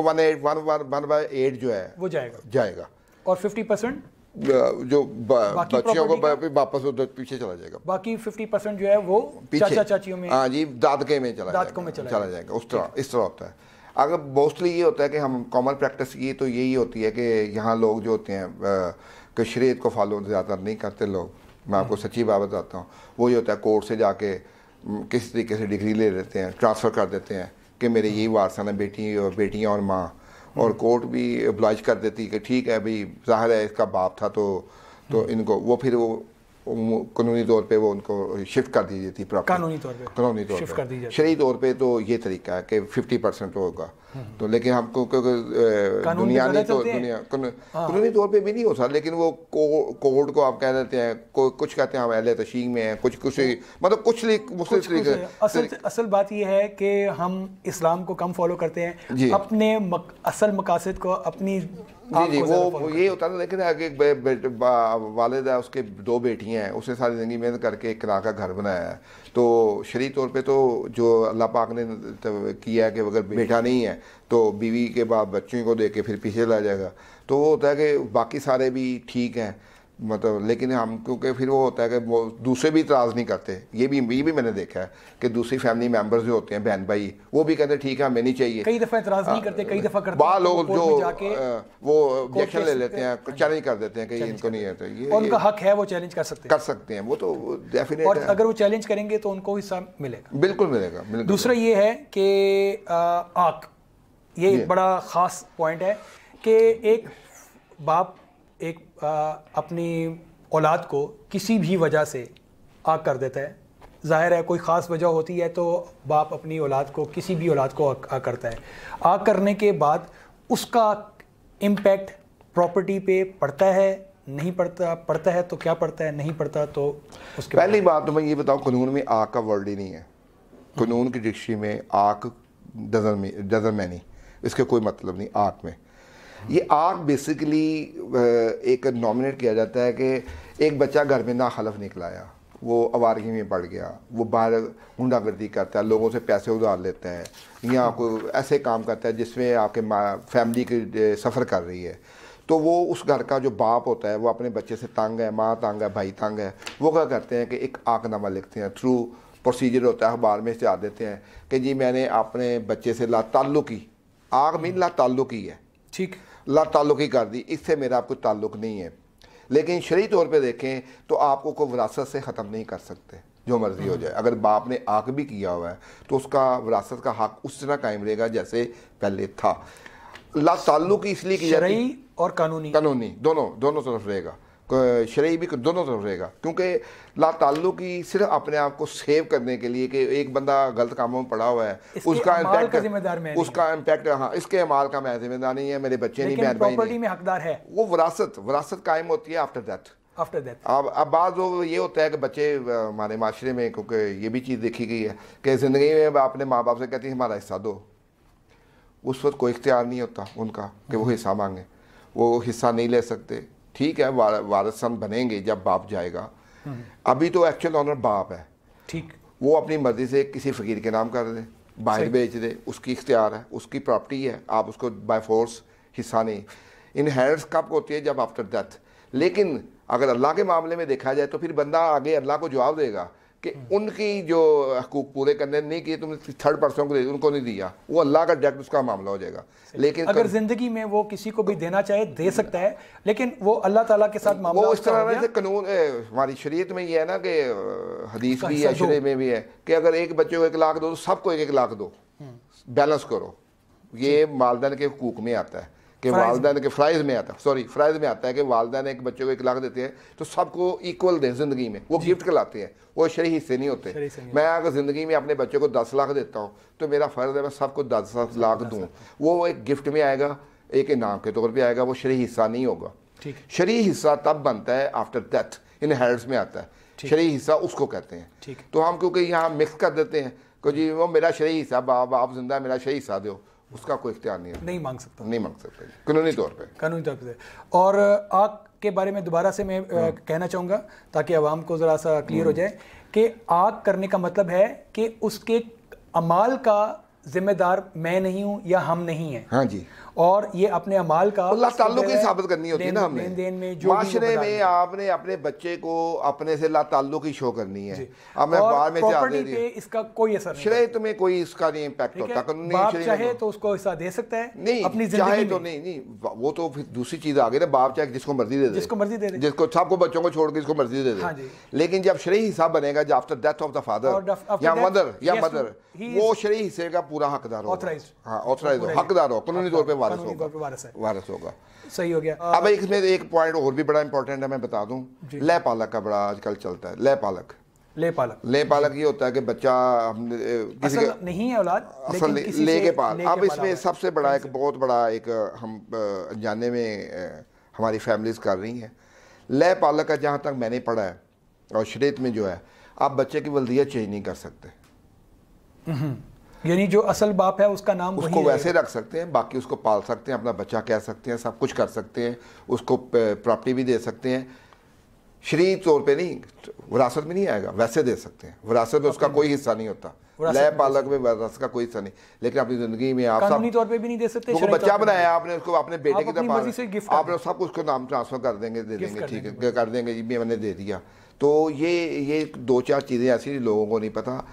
1/8 जो है वो जाएगा और 50% जो बच्चियों को वापस उधर पीछे चला जाएगा। बाकी 50% जो है वो चाचा चाचियों में, हाँ जी, दादके में चला जाएगा। उस तरह इस तरह होता है। अगर मोस्टली ये होता है कि हम कॉमन प्रैक्टिस की तो यही होती है कि यहाँ लोग जो होते हैं कि शरीयत को फॉलो ज़्यादा नहीं करते लोग। मैं आपको सच्ची बात बताता हूँ, वो ये होता है कोर्ट से जाके किस तरीके से डिग्री ले लेते हैं, ट्रांसफ़र कर देते हैं कि मेरे यही वारसान है, बेटियाँ और माँ, और कोर्ट भी oblige कर देती कि ठीक है भाई, ज़ाहिर है इसका बाप था तो इनको वो फिर वो कानूनी तौर पे वो उनको शिफ्ट कर दी जाती प्रॉपर्टी, कानूनी तौर शिफ्ट कर दी जाती। शरई तौर पे तो ये तरीका है कि 50% होगा। तो लेकिन हमको दुनिया नहीं तो कानूनी तौर पे भी नहीं हो सकता, लेकिन वो कोर्ट को आप कह देते हैं, कुछ कहते हैं हम अहले तशीक में हैं, कुछ मतलब कुछ मुख्तलिफ तरीके। असल बात ये है कि हम इस्लाम को कम फॉलो करते हैं, अपने असल मकासद को अपनी जी वो ये होता है। लेकिन आगे वालिद है, उसके 2 बेटियां हैं, उसने सारी ज़िंदगी मेहनत करके एक किराए का घर बनाया है। तो शरई तौर पे तो जो अल्लाह पाक ने किया है कि अगर बेटा नहीं है तो बीवी के बाद बच्चों को दे के फिर पीछे ला जाएगा। तो वो होता है कि बाकी सारे भी ठीक हैं मतलब, लेकिन हम क्योंकि फिर वो होता है कि वो दूसरे भी इतराज़ नहीं करते। ये भी मैंने देखा है कि दूसरी फैमिली मेंबर्स जो होते हैं, बहन भाई, वो भी कहते हैं ठीक है हमें नहीं चाहिए। कई दफ़ा इतराज़ नहीं करते, कई दफ़ा करते हैं लोग जो वो ऑब्जेक्शन ले लेते हैं, चैलेंज कर देते हैं कि इनको नहीं है, तो ये उनका हक है, वो चैलेंज कर सकते हैं, वो तो डेफिनेट। और अगर वो चैलेंज करेंगे तो उनको हिस्सा मिलेगा, बिल्कुल मिलेगा। दूसरा ये है कि आक, ये एक बड़ा ख़ास पॉइंट है कि एक बाप अपनी औलाद को किसी भी वजह से आग कर देता है। ज़ाहिर है कोई ख़ास वजह होती है तो बाप अपनी औलाद को, किसी भी औलाद को आग करता है। आग करने के बाद उसका इम्पैक्ट प्रॉपर्टी पे पड़ता है, नहीं पड़ता है तो क्या पड़ता है, नहीं पड़ता तो उसके पहली बात तो मैं ये बताऊँ, कानून में आग का वर्ड ही नहीं है। कानून की डिक्शनरी में आग डजन में नहीं, इसके कोई मतलब नहीं। आग में ये आग बेसिकली एक नॉमिनेट किया जाता है कि एक बच्चा घर में ना हलफ निकलाया, वो आवारगी में पड़ गया, वो बाहर गुंडागर्दी करता है, लोगों से पैसे उधार लेता है, या कोई ऐसे काम करता है जिसमें आपके फैमिली की सफ़र कर रही है, तो वो उस घर का जो बाप होता है वो अपने बच्चे से तंग है, माँ तंग है, भाई तंग है, वो क्या करते हैं कि एक आकनामा लिखते हैं, थ्रू प्रोसीजर होता है, अखबार में इश्तिहार देते हैं कि जी मैंने अपने बच्चे से ताल्लुकी आग मीन ला ताल्लुकी है, ठीक, ला ताल्लुकी कर दी, इससे मेरा कोई ताल्लुक नहीं है। लेकिन शरई तौर पे देखें तो आपको कोई विरासत से ख़त्म नहीं कर सकते, जो मर्जी हो जाए। अगर बाप ने आग भी किया हुआ है तो उसका विरासत का हक उस तरह कायम रहेगा जैसे पहले था। ला ताल्लुक इसलिए की जाती है, और कानूनी दोनों तरफ रहेगा, शरई भी दोनों तरफ रहेगा, क्योंकि ला ताल्लुक ही सिर्फ अपने आप को सेव करने के लिए कि एक बंदा गलत कामों में पड़ा हुआ है, उसका इम्पैक्ट हाँ इसके अमाल का मैं जिम्मेदार नहीं है, मेरे बच्चे नहीं, बहन भाई प्रॉपर्टी में हकदार है। वो विरासत कायम होती है आफ्टर डेथ। अब बात ये होता है कि बच्चे हमारे माशरे में, क्योंकि ये भी चीज़ देखी गई है कि ज़िंदगी में अपने माँ बाप से कहती है हमारा हिस्सा दो, उस वक्त कोई इख्तियार नहीं होता उनका कि वो हिस्सा मांगे, वो हिस्सा नहीं ले सकते। ठीक है, वारिसन बनेंगे जब बाप जाएगा, अभी तो एक्चुअल ऑनर बाप है, ठीक, वो अपनी मर्जी से किसी फ़कीर के नाम कर दे, बाहर बेच दे, उसकी इख्तियार है, उसकी प्रॉपर्टी है, आप उसको बाय फोर्स हिस्सा नहीं। इनहेरिटेंस कब होती है? जब आफ्टर डेथ। लेकिन अगर अल्लाह के मामले में देखा जाए तो फिर बंदा आगे अल्लाह को जवाब देगा कि उनकी जो हकूक पूरे करने नहीं किए, तुमने थर्ड पर्सन को उनको नहीं दिया, वो अल्लाह का डायरेक्ट उसका मामला हो जाएगा। लेकिन अगर जिंदगी में वो किसी को भी देना चाहे दे सकता है, लेकिन वो अल्लाह ताला के साथ मामला वो इस तरह से कानून हमारी शरीयत में ये है ना कि हदीस भी है, शरीयत में भी है कि अगर एक बच्चे को 1 लाख दो तो सबको 1-1 लाख दो, बैलेंस करो। ये वालिदैन के हुकूक में आता है कि वालिदैन के फ़राइज़ में आता है, फ़राइज़ में आता है कि वालिदैन एक बच्चे को 1 लाख देते हैं तो सबको इक्वल दें ज़िंदगी में, वो गिफ्ट कहलाते हैं, वो शरई हिस्से नहीं होते। मैं अगर ज़िंदगी में अपने बच्चे को 10 लाख देता हूँ तो मेरा फ़र्ज़ है मैं सबको 10 लाख दूँ, वो एक गिफ्ट में आएगा, एक इनाम के तौर पर आएगा, वो शरई हिस्सा नहीं होगा। शरई हिस्सा तब बनता है आफ्टर डेथ, इनहेरिटेंस में आता है, शरई हिस्सा उसको कहते हैं। तो हम क्योंकि यहाँ मिक्स कर देते हैं कि जी वो मेरा शरई हिस्सा, बाप जिंदा है मेरा शरई हिस्सा दो, उसका कोई इख्तियार नहीं मांग सकता, कानूनी तौर पे। और आग के बारे में दोबारा से मैं कहना चाहूँगा ताकि आवाम को ज़रा सा क्लियर हो जाए कि आग करने का मतलब है कि उसके अमाल का जिम्मेदार मैं नहीं हूँ या हम नहीं हैं। हाँ जी, और ये अपने अमाल का ताल्लुक ही साबित करनी होती है ना हमने। देन में माशरे में आपने अपने बच्चे को अपने से ताल्लुक ही शो करनी है। अब मैं बाहर में से इसका कोई असर नहीं, शरई तुम्हें कोई इसका नहीं इम्पैक्ट होता। बाप चाहे तो उसको हिस्सा दे सकता है, नहीं अपनी चाहे तो नहीं, वो तो फिर दूसरी चीज आ गई ना। बाप चाहे जिसको मर्जी दे दे, जिसको सबको बच्चों को छोड़ के जिसको मर्जी दे दे। लेकिन जब शरई हिस्सा बनेगा जब after death of the father या मदर वो शरई हिस्से का पूरा हकदार होगा, ऑथराइज्ड हकदार हो, कानूनी तौर पे वारिस होगा। सही हो गया। अब इसमें एक पॉइंट और भी बड़ा इंपॉर्टेंट है, मैं बता दूं, ले पालक का बड़ा आजकल चलता है। ले पालक ये होता है कि बच्चा किसी का नहीं है औलाद, असल लेके पाल। अब इसमें सबसे बड़ा एक बहुत बड़ा एक हम जानने में हमारी फैमिलीज कर रही हैं। ले पालक का जहाँ तक मैंने पढ़ा है और शरीयत में जो है, आप बच्चे की वल्दियत चेंज नहीं कर सकते, यानी जो असल बाप है उसका नाम उसको वैसे रख सकते हैं, बाकी उसको पाल सकते हैं, अपना बच्चा कह सकते हैं, सब कुछ कर सकते हैं, उसको प्रॉपर्टी भी दे सकते हैं। शरीय तौर पे नहीं, विरासत में नहीं आएगा, वैसे दे सकते हैं। विरासत में उसका कोई हिस्सा नहीं होता, ले पालक में विरासत का कोई हिस्सा नहीं। लेकिन अपनी जिंदगी में आप कानूनी तौर पे भी नहीं दे सकते। उसको बच्चा बनाया आपने, उसको अपने बेटे की तरफ आपने सब कुछ उसको नाम ट्रांसफर कर देंगे, दे देंगे, ठीक है कर देंगे, मैंने दे दिया। तो ये 2-4 चीज़ें ऐसी लोगों को नहीं पता।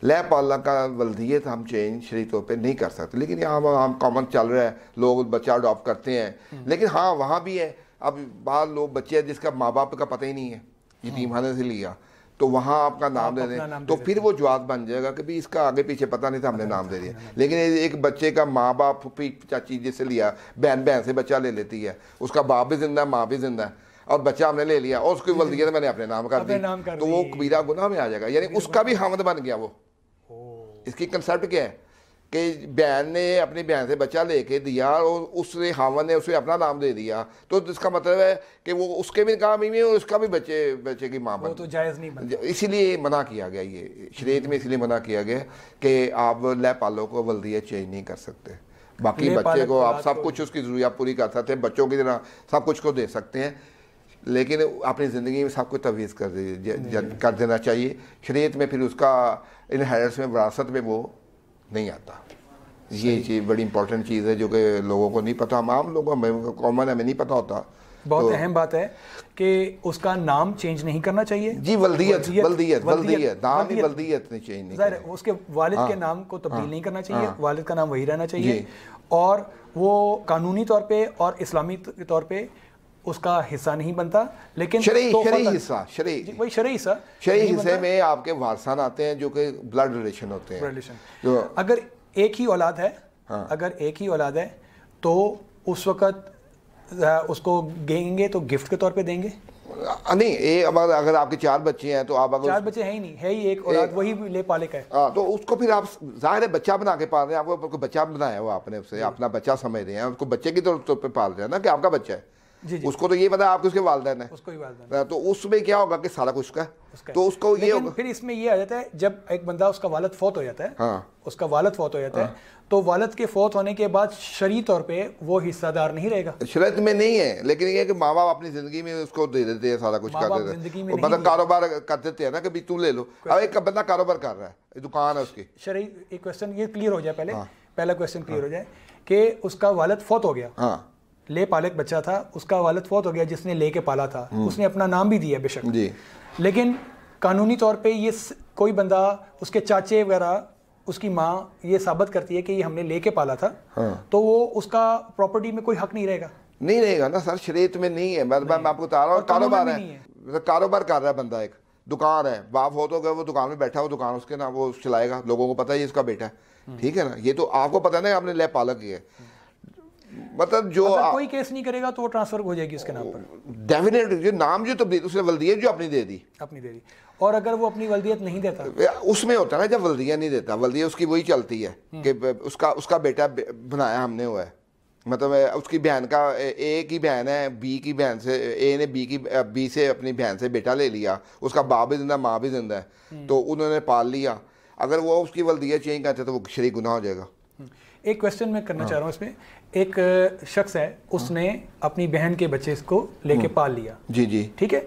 ले पालक का वल्दियत हम चेंज शरई तौर पे नहीं कर सकते, लेकिन यहाँ हम कॉमन चल रहा है, लोग बच्चा अडॉप्ट करते हैं। लेकिन हाँ वहाँ भी है, अब बाहर लोग बच्चे हैं जिसका माँ बाप का पता ही नहीं है, यतीमखाने से लिया, तो वहाँ आपका नाम दे दें तो फिर वो जवाब बन जाएगा कि भाई इसका आगे पीछे पता नहीं था, हमने नाम दे दिया। लेकिन एक बच्चे का माँ बाप चाची जिससे लिया, बहन से बच्चा ले लेती है, उसका बाप भी जिंदा है, माँ भी जिंदा है, और बच्चा हमने ले लिया और उसकी वल्दियत मैंने अपने नाम कर दी, तो वो कबीरा गुनाह में आ जाएगा, यानी उसका भी हमद बन गया वो। इसकी कंसेप्ट क्या है कि बहन ने अपनी बहन से बच्चा लेके दिया और उसने हावन ने उसे अपना नाम दे दिया, तो इसका मतलब है कि वो उसके भी काम ही और उसका भी बच्चे की माँ बन, तो जायज़ नहीं बनता। इसीलिए मना किया गया, ये शरीयत में इसलिए मना किया गया कि आप ले पालो को वल्दियत चेंज नहीं कर सकते। बाकी बच्चे को आप सब कुछ उसकी ज़रूरियात पूरी कर सकते हैं, बच्चों की तरह सब कुछ को दे सकते हैं, लेकिन अपनी ज़िंदगी में सब कुछ तवीज़ कर देना चाहिए। शरीयत में फिर उसका इनहेरिटेंस में, विरासत में वो नहीं आता। ये चीज़ बड़ी इंपॉर्टेंट चीज़ है जो कि लोगों को नहीं पता, हम आम लोगों में कॉमन हमें नहीं पता होता। बहुत अहम बात है कि उसका नाम चेंज नहीं करना चाहिए जी, वल्दियत नाम ही वल्दियत नहीं चेंज नहीं, उसके वालिद के नाम को तब्दील नहीं करना चाहिए, वालिद का नाम वही रहना चाहिए। और वो कानूनी तौर पे और इस्लामी तौर पे उसका हिस्सा नहीं बनता, लेकिन शरई हिस्सा, वही शरई हिस्से में आपके वारसान आते हैं जो कि ब्लड रिलेशन होते हैं। तो अगर एक ही औलाद है, हाँ। अगर एक ही औलाद है तो उस वक़्त उसको देंगे तो गिफ्ट के तौर पे देंगे? नहीं, अगर आपके 4 बच्चे हैं तो आप अगर 4 बच्चे हैं ही नहीं, है ही एक औलाद, वही ले पाले का है, तो उसको फिर आप जाहिर है बच्चा बना के पाल रहे हैं, आपको बच्चा बनाया हुआ आपने, उससे अपना बच्चा समझ रहे हैं, उसको बच्चे की तौर पे पाल रहे हैं ना कि आपका बच्चा है। जी। उसको तो ये पता है आपके उसके वालिदैन है, उसको ही वालिदैन, तो उसमें क्या होगा कि सारा कुछ उसका, तो उसको ये होगा। फिर इसमें ये आ जाता है जब एक बंदा उसका वालिद फौत हो जाता है, हाँ। उसका वालिद फौत हो जाता है, तो वालिद के फौत होने के बाद शरई तौर पे वो हिस्सेदार नहीं रहेगा। शरीयत में नहीं है, लेकिन ये कि माँ बाप अपनी जिंदगी में उसको दे देते हैं, सारा कुछ कर देते हैं, मतलब कारोबार कर देते हैं ना कि तू ले लो। अब एक बंदा कारोबार कर रहा है, दुकान है उसकी, शरई एक क्वेश्चन ये क्लियर हो जाए पहले, पहला क्वेश्चन क्लियर हो जाए कि उसका वालिद फौत हो गया, ले पालक बच्चा था, उसका वालिद फौत हो गया जिसने लेके पाला था, उसने अपना नाम भी दिया बेशक जी, लेकिन कानूनी तौर पे ये कोई बंदा, उसके चाचे वगैरह, उसकी माँ ये साबित करती है कि ये हमने लेके पाला था, तो वो उसका प्रॉपर्टी में कोई हक नहीं रहेगा। नहीं रहेगा ना सर, शरीयत में नहीं है। मैं आपको बता रहा हूँ, कारोबार है, कारोबार कर रहा है बंदा, एक दुकान है, बाप हो तो गए, वो दुकान में बैठा, वो दुकान उसके ना वो चलाएगा, लोगों को पता है ये इसका बेटा है, ठीक है ना, ये तो आपको पता है ना आपने ले पालक की है, मतलब जो कोई केस नहीं करेगा तो वो ट्रांसफर हो जाएगी उसके नाम पर, डेफिनेटली। जो नाम जो तब्दील उसने वल्दियत जो अपनी दे दी, और अगर वो अपनी वल्दियत नहीं देता, उसमें होता है ना जब वल्दियत नहीं देता, वल्दियत उसकी वही चलती है कि उसका बेटा बनाया हमने हुआ है, मतलब उसकी बहन का, ए की बहन है बी की बहन से, ए ने बी से अपनी बहन से बेटा ले लिया, उसका बाप भी जिंदा माँ भी जिंदा है, तो उन्होंने पाल लिया, अगर वो उसकी वल्दियत चेंज करते तो वो शरीक गुनाह हो जाएगा। एक क्वेश्चन मैं करना चाह रहा हूँ इसमें, एक शख्स है, उसने अपनी बहन के बच्चे को लेके पाल लिया, जी जी, ठीक है,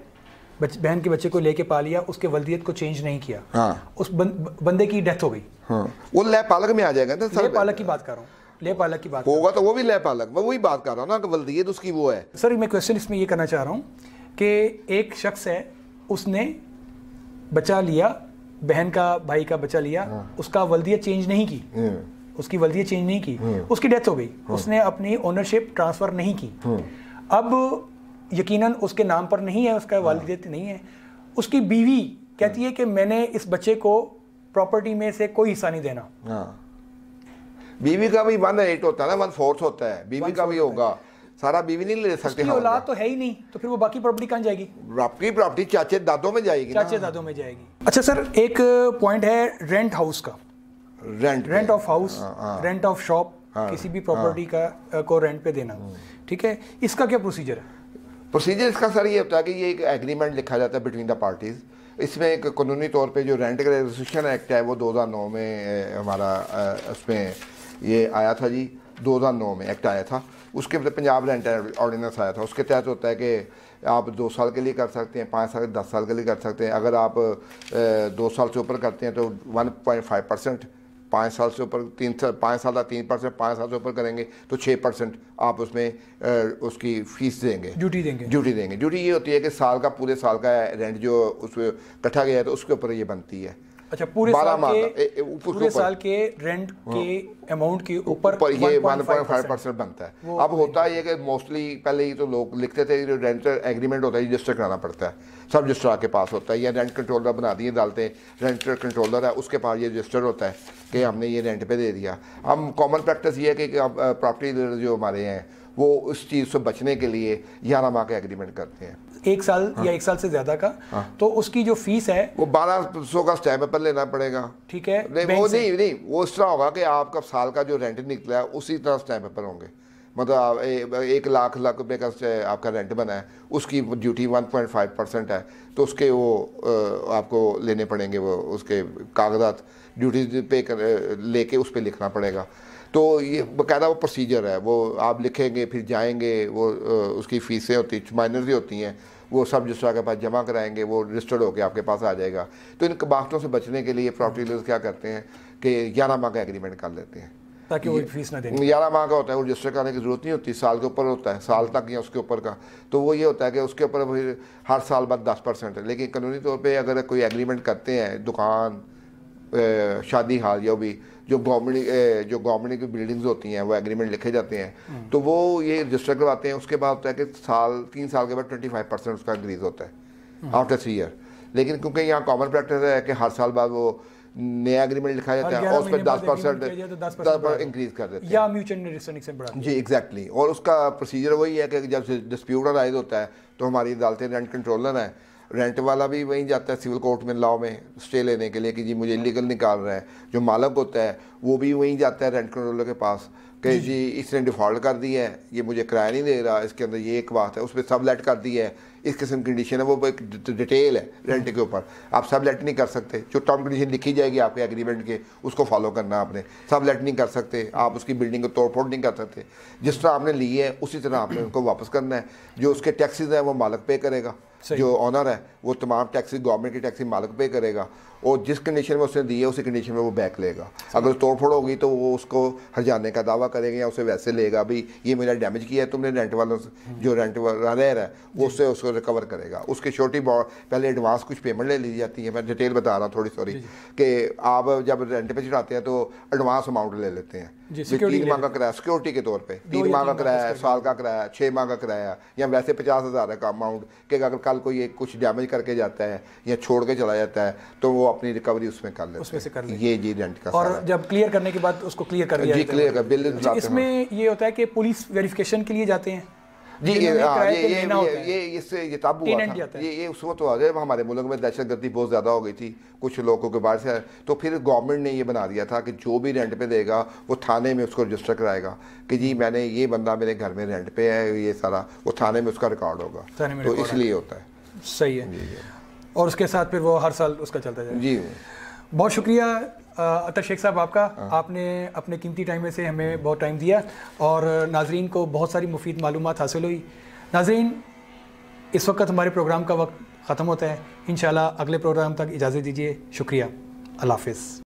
बहन के बच्चे को लेके पाल लिया, उसके वल्दियत को चेंज नहीं किया, हाँ। उस बंदे की डेथ हो गई, हाँ। वो ले पालक में आ जाएगा ना सर, ले पालक की बात कर रहा हूँ, ले पालक की बात होगा तो वो भी ले पालक, मैं वही बात कर रहा हूँ ना कि वल्दियत उसकी वो है। सर मैं क्वेश्चन इसमें ये करना चाह रहा हूँ कि एक शख्स है, उसने बचा लिया, बहन का भाई का बचा लिया, हाँ। उसका वल्दियत चेंज नहीं की, उसकी वल्दियत चेंज नहीं की, उसकी डेथ हो गई, उसने अपनी ओनरशिप ट्रांसफर नहीं की, अब यकीनन उसके नाम पर नहीं है, उसका वालिदियत नहीं है, उसकी बीवी कहती है कि मैंने इस बच्चे को प्रॉपर्टी में से कोई हिस्सा नहीं देना। बीवी का भी 1/8 होता है ना, 1/4 होता है, बीवी का भी होगा, सारा बीवी नहीं ले सकते, उसकी औलाद तो है ही नहीं, तो फिर वो बाकी प्रॉपर्टी कहाँ जाएगी? आपकी प्रॉपर्टी चाचे दादों में जाएगी, चाचे दादों में जाएगी। अच्छा सर, एक पॉइंट है रेंट हाउस का, rent of house, rent of shop, किसी भी प्रॉपर्टी का को रेंट पे देना, ठीक है, इसका क्या प्रोसीजर है? प्रोसीजर इसका सर ये होता है कि ये एक एग्रीमेंट लिखा जाता है बिटवीन द पार्टीज। इसमें एक कानूनी तौर पे जो रेंट रेजिस्ट्रेशन एक्ट है वो 2009 में हमारा उसमें ये आया था जी, 2009 में एक्ट आया था, उसके पंजाब रेंट ऑर्डिनेंस आया था, उसके तहत होता है कि आप 2 साल के लिए कर सकते हैं, 5 साल 10 साल के लिए कर सकते हैं, अगर आप 2 साल से ऊपर करते हैं तो 1.5%, 5 साल से ऊपर 5 साल का 3%, 5 साल से ऊपर करेंगे तो 6% आप उसमें उसकी फीस देंगे, ड्यूटी देंगे। ड्यूटी ये होती है कि साल का, पूरे साल का रेंट जो उसमें इकट्ठा गया है तो उसके ऊपर ये बनती है। अच्छा, पूरे साल के रेंट के अमाउंट के ऊपर ये 1.5% बनता है। अब होता है ये कि मोस्टली पहले ही तो लोग लिखते थे, रेंट एग्रीमेंट होता है रजिस्टर कराना पड़ता है, सब रजिस्ट्रार के पास होता है, या रेंट कंट्रोलर बना दिए डालते हैं, रेंट कंट्रोलर है उसके पास ये रजिस्टर होता है कि हमने ये रेंट पे दे दिया। हम कॉमन प्रैक्टिस ये है कि प्रॉपर्टी जो हमारे हैं वो उस चीज़ से बचने के लिए 11 माह का एग्रीमेंट करते हैं, 1 साल या 1 साल से ज्यादा का, तो उसकी जो फीस है वो 1200 का स्टैम्प पेपर लेना पड़ेगा, ठीक है, नहीं वो इस तरह होगा कि आपका साल का जो रेंट निकला है उसी तरह स्टैम्प पेपर होंगे, मतलब 1 लाख रुपए का आपका रेंट बना है, उसकी ड्यूटी 1.5% है, तो उसके वो आपको लेने पड़ेंगे, वो उसके कागजात ड्यूटी पे लेके उस पर लिखना पड़ेगा। तो ये बाकायदा वो प्रोसीजर है, वो आप लिखेंगे, फिर जाएंगे, वो उसकी फ़ीसें होती माइनर होती हैं, वो सब रजिस्ट्रार के पास जमा कराएंगे, वो रजिस्टर्ड होकर आपके पास आ जाएगा। तो इन कबाख्तों से बचने के लिए प्रॉपर्टी डीलर्स क्या करते हैं कि 11 माह का एग्रीमेंट कर लेते हैं, ताकि वो फीस ना दें। 11 माह का होता है, वो रजिस्टर करने की ज़रूरत नहीं होती, साल के ऊपर होता है, साल तक या उसके ऊपर का, तो वो ये होता है कि उसके ऊपर फिर हर साल बाद 10% है। लेकिन कानूनी तौर पर अगर कोई एग्रीमेंट करते हैं दुकान शादी हाल या भी जो गवर्नमेंट की बिल्डिंग्स होती हैं वो एग्रीमेंट लिखे जाते हैं, तो वो ये रजिस्टर करवाते हैं। उसके बाद होता है कि 3 साल के बाद 25% उसका इंक्रीज़ होता है आफ्टर 3 ईयर। लेकिन क्योंकि यहाँ कॉमन प्रैक्टिस है कि हर साल बाद वो नया एग्रीमेंट लिखा जाता है और उस पर 10% इंक्रीज कर देते हैं या म्यूचुअल अंडरस्टैंडिंग से बढ़ा जी एग्जैक्टली। और उसका प्रोसीजर वही है कि जब डिस्प्यूट राइज होता है तो हमारी अदालतें रेंट कंट्रोलर है, रेंट वाला भी वहीं जाता है सिविल कोर्ट में लॉ में स्टे लेने के लिए कि जी मुझे इलीगल निकाल रहा है। जो मालक होता है वो भी वहीं जाता है रेंट कंट्रोलर के पास कि जी इसने डिफ़ॉल्ट कर दी है, ये मुझे किराया नहीं दे रहा, इसके अंदर ये एक बात है, उस पर सब लेट कर दी है, इस किस्म की कंडीशन है, वो एक डिटेल है रेंट के ऊपर। आप सब लेट नहीं कर सकते, जो टर्म कंडीशन लिखी जाएगी आपके एग्रीमेंट के उसको फॉलो करना आपने। सब लेट नहीं कर सकते, आप उसकी बिल्डिंग को तोड़ फोड़ नहीं कर सकते। जिस तरह आपने ली है उसी तरह आपने उनको वापस करना है। जो उसके टैक्सेस हैं वो मालिक पे करेगा, जो ऑनर है वो तमाम टैक्सेस गवर्नमेंट की टैक्सेस मालिक पे करेगा, और जिस कंडीशन में उसने दी है उसी कंडीशन में वो बैक लेगा। अगर तोड़ फोड़ होगी तो वो उसको हर्जाने का दावा करेगा या उसे वैसे लेगा भी ये मेरा डैमेज किया है तुमने, रेंट वालों से जो रेंट रह रहा है वो उससे उसको रिकवर करेगा। उसकी छोटी पहले एडवांस कुछ पेमेंट ले ली जाती है। मैं डिटेल बता रहा हूँ थोड़ी सॉरी कि आप जब रेंट पे चढ़ाते हैं तो एडवांस अमाउंट ले लेते हैं। 3 माह का किराया सिक्योरिटी के तौर पे, 3 माह का किराया, साल का किराया, 6 माह का किराया, या वैसे 50,000 का अमाउंट कि अगर कल कोई एक कुछ डैमेज करके जाता है या छोड़ के चला जाता है तो वो अपनी रिकवरी उसमें कर लेते उसमें से कर ये जी रेंट का। और जब क्लियर करने के बाद उसको क्लियर कर दिया जी क्लियर कर बिल। इसमें ये होता है कि पुलिस वेरिफिकेशन के लिए जाते हैं जी ये तब हुआ था, ये उस वक्त हुआ जब हमारे मुल्क में दहशतगर्दी बहुत ज़्यादा हो गई थी, कुछ लोगों के बाहर से, तो फिर गवर्नमेंट ने ये बना दिया था कि जो भी रेंट पे देगा वो थाने में उसको रजिस्टर कराएगा कि जी मैंने ये बंदा मेरे घर में रेंट पे है, ये सारा वो थाने में उसका रिकॉर्ड होगा, तो इसलिए होता है। सही है। और उसके साथ फिर वो हर साल उसका चलता जाएगा। जी बहुत शुक्रिया अतर शेख साहब आपका, आपने अपने कीमती टाइम में से हमें बहुत टाइम दिया और नाजरीन को बहुत सारी मुफीद मालूमात हासिल हुई। नाजरीन इस वक्त हमारे प्रोग्राम का वक्त ख़त्म होता है, इंशाल्लाह अगले प्रोग्राम तक इजाज़त दीजिए। शुक्रिया, अल्लाह हाफ़िज़।